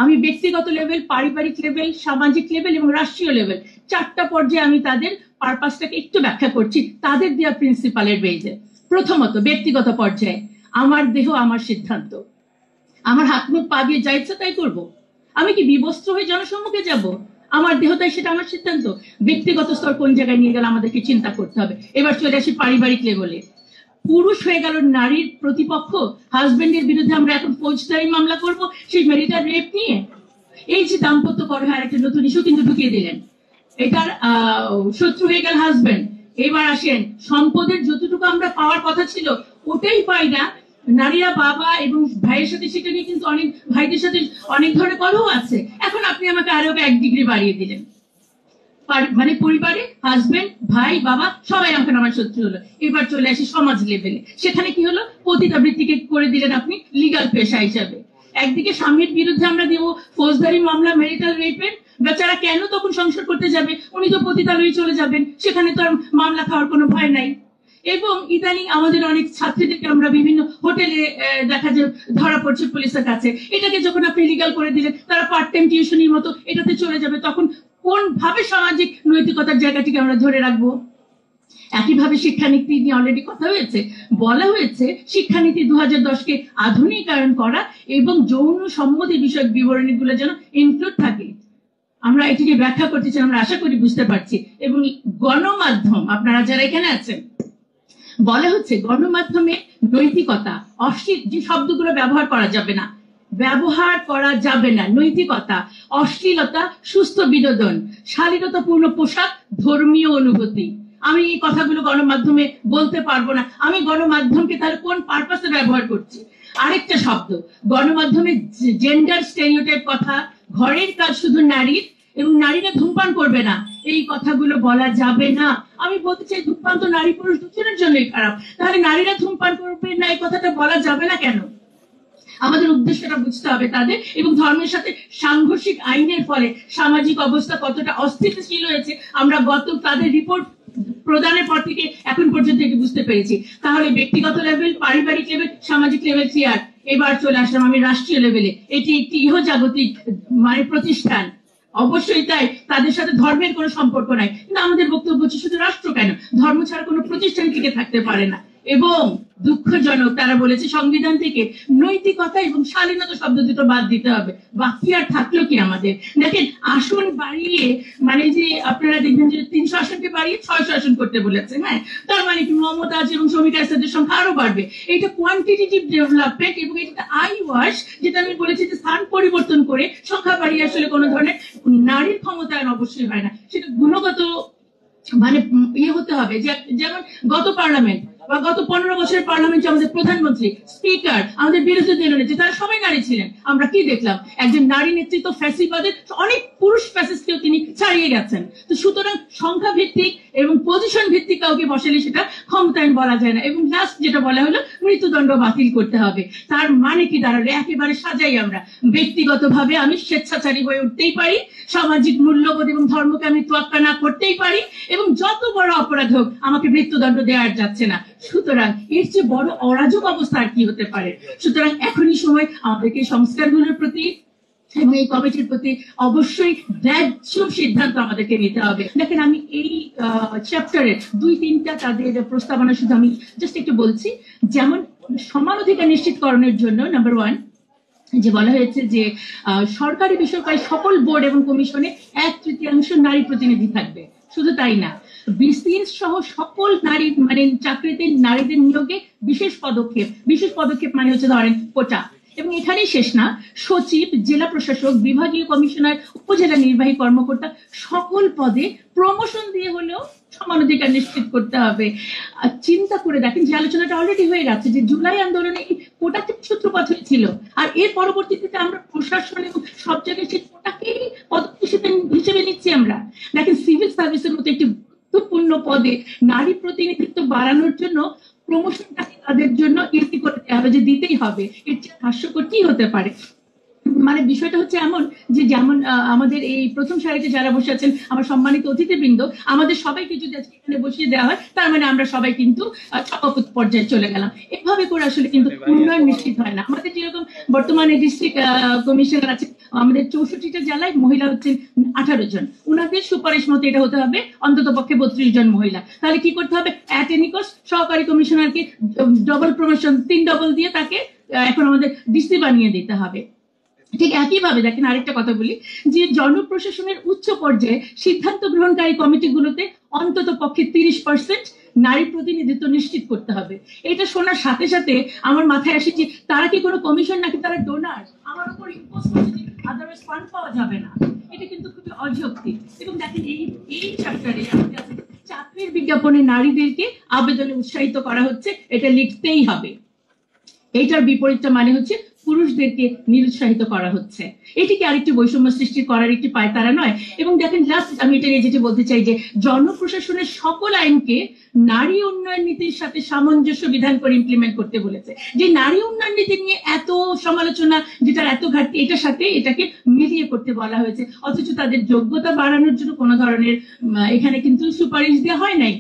আমি ব্যক্তিগত লেভেল, পারিবারিক লেভেল, সামাজিক লেভেল এবং রাষ্ট্রীয় লেভেল, 4টা পর্যায়ে আমি তাদের পারপাসটাকে একটু ব্যাখ্যা করছি তাদের দেওয়া প্রিন্সিপালের বেজে। প্রথমত ব্যক্তিগত পর্যায়ে, আমার দেহ আমার সিদ্ধান্ত, আমার হাত মুখ পা দিয়ে যা ইচ্ছা তাই করবো। আমি কি বিবস্ত্র হয়ে জনসম্মুখে যাব? আমার দেহ তাই, সেটা আমার সিদ্ধান্ত। ব্যক্তিগত স্তর কোন জায়গায় নিয়ে গেলে আমাদেরকে চিন্তা করতে হবে। এবার চলে আসি পারিবারিক লেভেলে। পুরুষ হয়ে গেল নারীর প্রতিপক্ষ, হাজবেন্ডের বিরুদ্ধে আমরা এখন ফৌজদারি মামলা করব সেই ম্যারিটাল রেপ নিয়ে। এই যে দাম্পত্য কলহ, একটা নতুন ইস্যু কিন্তু ঢুকিয়ে দিলেন। এটার শত্রু হয়ে গেল হাজবেন্ড। এবার আসেন, সম্পদের যতটুকু আমরা পাওয়ার কথা ছিল ওটাই পাই না। নারীরা বাবা এবং ভাইয়ের সাথে, সেটা নিয়ে কিন্তু অনেক ভাইদের সাথে অনেক ধরনের কলহ আছে। এখন আপনি আমাকে আরো 1 ডিগ্রি বাড়িয়ে দিলেন, মানে পরিবারে হাজবেন্ড, ভাই, বাবা সবাই এখন আমার শত্রু হলো। এবার চলে আসি সমাজ লেভেলে। সেখানে কি হলো? পতিতাবৃত্তিকে করে দিলেন আপনি লিগাল পেশা হিসাবে। একদিকে স্বামীর বিরুদ্ধে আমরা দেব ফৌজদারি মামলা ম্যারিটাল রেপের, বেচারা কেন তখন সংসার করতে যাবে? উনি তো পতিতালয়ে চলে যাবেন, সেখানে তো আর মামলা খাওয়ার কোনো ভয় নাই। এবং ইদানিং আমাদের অনেক ছাত্রীদেরকে আমরা বিভিন্ন হোটেলে দেখা যায় ধরা পড়ছে পুলিশের কাছে। এটাকে যখন আপনি লিগাল করে দিলেন, তারা পার্ট টাইম টিউশনির মতো এটাতে চলে যাবে। তখন কোন ভাবে সামাজিক নৈতিকতার জায়গাটিকে আমরা ধরে রাখবো? একইভাবে শিক্ষানীতি নিয়ে অলরেডি কথা হয়েছে, বলা হয়েছে শিক্ষানীতি 2010-কে আধুনিকায়ন করা এবং যৌন সম্মতি বিষয়ক বিবরণীগুলো যেন ইনক্লুড থাকে। আমরা এটিকে ব্যাখ্যা করতে চাই, আমরা আশা করি বুঝতে পারছি। এবং গণমাধ্যম, আপনারা যারা এখানে আছেন, বলা হচ্ছে গণমাধ্যমে নৈতিকতা, অশ্লীল যে শব্দগুলো ব্যবহার করা যাবে না, ব্যবহার করা যাবে না। নৈতিকতা, অশ্লীলতা, সুস্থ বিনোদন, শালীনতাপূর্ণ পোশাক, ধর্মীয় অনুভূতি। আমি এই কথাগুলো গণমাধ্যমে বলতে পারবো না। আমি গণমাধ্যমকে তাহলে কোন পারপাসে ব্যবহার করছি? আরেকটা শব্দ, গণমাধ্যমে জেন্ডার স্টেরিওটাইপ কথা, ঘরের কাজ শুধু নারীর এবং নারীরা ধূমপান করবে না, এই কথাগুলো বলা যাবে না। আমি বলতে চাই ধূমপান তো নারী পুরুষ দুজনের জন্যই খারাপ, তাহলে নারীরা ধূমপান করবে না এই কথাটা বলা যাবে না কেন? আমাদের উদ্দেশ্যটা বুঝতে হবে তাদের। এবং ধর্মের সাথে সাংঘর্ষিক আইনের ফলে সামাজিক অবস্থা কতটা অস্থিতিশীল হয়েছে আমরা তাদের রিপোর্ট প্রদানের পর থেকে এখন পর্যন্ত এটি বুঝতে পেরেছি। তাহলে ব্যক্তিগত লেভেল, পারিবারিক লেভেল, সামাজিক লেভেল ক্লিয়ার। এবার চলে আসলাম আমি রাষ্ট্রীয় লেভেলে। এটি একটি ইহজাগতিক মানে প্রতিষ্ঠান, অবশ্যই তাই, তাদের সাথে ধর্মের কোনো সম্পর্ক নাই। কিন্তু আমাদের বক্তব্য হচ্ছে শুধু রাষ্ট্র কেন, ধর্ম ছাড়া কোনো প্রতিষ্ঠান টিকে থাকতে পারে না। এবং দুঃখজনক, তারা বলেছে সংবিধান থেকে নৈতিকতা এবং শালীনতা শব্দ দুটো বাদ দিতে হবে। বাকি আর থাকলো কি আমাদের? দেখেন, আসন বাড়িয়ে মানে যে আপনারা দেখবেন যে 300 আসনকে বাড়িয়ে 600 আসন করতে বলেছে। হ্যাঁ, তার মানে কি মমতাজ এবং শমিকা আসাদের সংখ্যা আরো বাড়বে। এটা কোয়ান্টিটেটিভ ডেভেলপমেন্ট এবং এটা আই ওয়াশ, যেটা আমি বলেছি যে স্থান পরিবর্তন করে সংখ্যা বাড়িয়ে আসলে কোনো ধরনের নারীর ক্ষমতায়ন অবশ্যই হয় না। সেটা গুণগত মানে ইয়ে হতে হবে। যেমন গত পার্লামেন্ট বা গত 15 বছরের পার্লামেন্টে আমাদের প্রধানমন্ত্রী, স্পিকার, আমাদের বিরোধী দলনেত্রী, তারা সবাই নারী ছিলেন। আমরা কি দেখলাম? একজন নারী নেতৃত্ব ফ্যাসিবাদের অনেক পুরুষ ফ্যাসিস্টকেও তিনি ছাড়িয়ে গেছেন। তো সুতরাং সংখ্যা ভিত্তিক এবং পজিশন ভিত্তিক কাউকে বসালে সেটা ক্ষমতায়ন বলা যায় না। এবং লাস্ট যেটা বলা হলো, মৃত্যুদণ্ড বাতিল করতে হবে। তার মানে কি দাঁড়ালো? একেবারে সাজাই আমরা ব্যক্তিগতভাবে আমি স্বেচ্ছাচারী হয়ে উঠতেই পারি, সামাজিক মূল্যবোধ এবং ধর্মকে আমি তোয়াক্কা না করতেই পারি, এবং যত বড় অপরাধ হোক আমাকে মৃত্যুদণ্ড দেওয়া যাচ্ছে না। সুতরাং এর চেয়ে বড় অরাজক অবস্থা আর কি হতে পারে? সুতরাং এখনই সময় আমাদেরকে সংস্কারগুলোর প্রতি এবং এই কমিটির প্রতি অবশ্যই ন্যায্য সিদ্ধান্ত আমাদেরকে নিতে হবে। দেখেন, আমি এই চ্যাপ্টারের 2-3টা তাদের প্রস্তাবনা শুধু আমি জাস্ট একটু বলছি। যেমন সমান অধিকার নিশ্চিতকরণের জন্য নাম্বার 1 যে বলা হয়েছে যে সরকারি বেসরকারি সকল বোর্ড এবং কমিশনে 1/3 নারী প্রতিনিধি থাকবে। শুধু তাই না, বিসিএস সহ সকল নারী মানে চাকরিতে নারীদের নিয়োগে বিশেষ পদক্ষেপ মানে হচ্ছে ধরেন কোটা। এবং এখানেই শেষ না, সচিব, জেলা প্রশাসক, বিভাগীয় কমিশনার, উপজেলা নির্বাহী কর্মকর্তা সকল পদে প্রমোশন দিয়ে হলেও সমান অধিকার নিশ্চিত করতে হবে। চিন্তা করে দেখেন যে আলোচনাটা অলরেডি হয়ে গেছে যে জুলাই আন্দোলনে কোটা থেকে সূত্রপাত হয়েছিল, আর এর পরবর্তীতে আমরা প্রশাসন এবং সব জায়গায় সেই কোটাকেই পদক্ষেপ হিসেবে নিচ্ছি আমরা। দেখেন, সিভিল সার্ভিসের মতো একটি গুরুত্বপূর্ণ পদে নারী প্রতিনিধিত্ব বাড়ানোর জন্য প্রমোশনটাকে তাদের জন্য ইজি করে দেওয়া হবে, যে দিতেই হবে। এর চেয়ে হাস্যকর কি হতে পারে? মানে বিষয়টা হচ্ছে এমন যে যেমন আমাদের এই প্রথম সারিতে যারা বসে আছেন আমার সম্মানিত অতিথিবৃন্দ, আমাদের সবাইকে যদি আজকে এখানে বসিয়ে দেওয়া হয় তার মানে আমরা সবাই কিন্তু সভাপতি পর্যায়ে চলে গেলাম। এভাবে করে আসলে কিন্তু উন্নয়ন নিশ্চিত হয় না। আমাদের যেরকম বর্তমানে ডিস্ট্রিক্ট কমিশনার আছে, আমাদের 64টা জেলায় মহিলা হচ্ছেন 18 জন, উনাদের সুপারিশ মতো এটা হতে হবে অন্তত পক্ষে 32 জন মহিলা। তাহলে কি করতে হবে? অ্যাট এনি কস্ট সহকারী কমিশনারকে ডবল প্রমোশন, 3 ডবল দিয়ে তাকে এখন আমাদের ডিসি বানিয়ে দিতে হবে। ঠিক একইভাবে দেখেন আরেকটা কথা বলি, যে জনপ্রশাসনের উচ্চ পর্যায়ে সিদ্ধান্ত গ্রহণকারী কমিটিগুলোতে অন্তত পক্ষে 30% নারী প্রতিনিধিত্ব নিশ্চিত করতে হবে। এটা শোনার সাথে সাথে আমার মাথায় আসে যে তারা কি কোনো কমিশন নাকি তারা ডোনার, আমার উপর ইম্পোজ করছে যে আদারওয়াইজ ফান্ড পাওয়া যাবে না। এটা কিন্তু খুবই অযৌক্তিক। এবং দেখেন এই এই চ্যাপ্টারে আমাদের চাকরির বিজ্ঞাপনে নারীদেরকে আবেদনে উৎসাহিত করা হচ্ছে, এটা লিখতেই হবে। এইটার বিপরীতটা মানে হচ্ছে পুরুষদেরকে নিরুৎসাহিত করা হচ্ছে। এটিকে আরেকটি বৈষম্য সৃষ্টি করার একটি পায়তারা নয়? এবং দেখেন লাস্ট আমি এটা নিয়ে যেটা বলতে চাই যে জনপ্রশাসনের সকল আইনকে নারী উন্নয়ন নীতির সাথে সামঞ্জস্য বিধান করে ইমপ্লিমেন্ট করতে বলেছে। যে নারী উন্নয়ন নীতি নিয়ে এত সমালোচনা, যেটার এত ঘাটতি, এটার সাথে এটাকে মিলিয়ে করতে বলা হয়েছে, অথচ তাদের যোগ্যতা বাড়ানোর জন্য কোনো ধরনের এখানে কিন্তু সুপারিশ দেওয়া হয় নাই।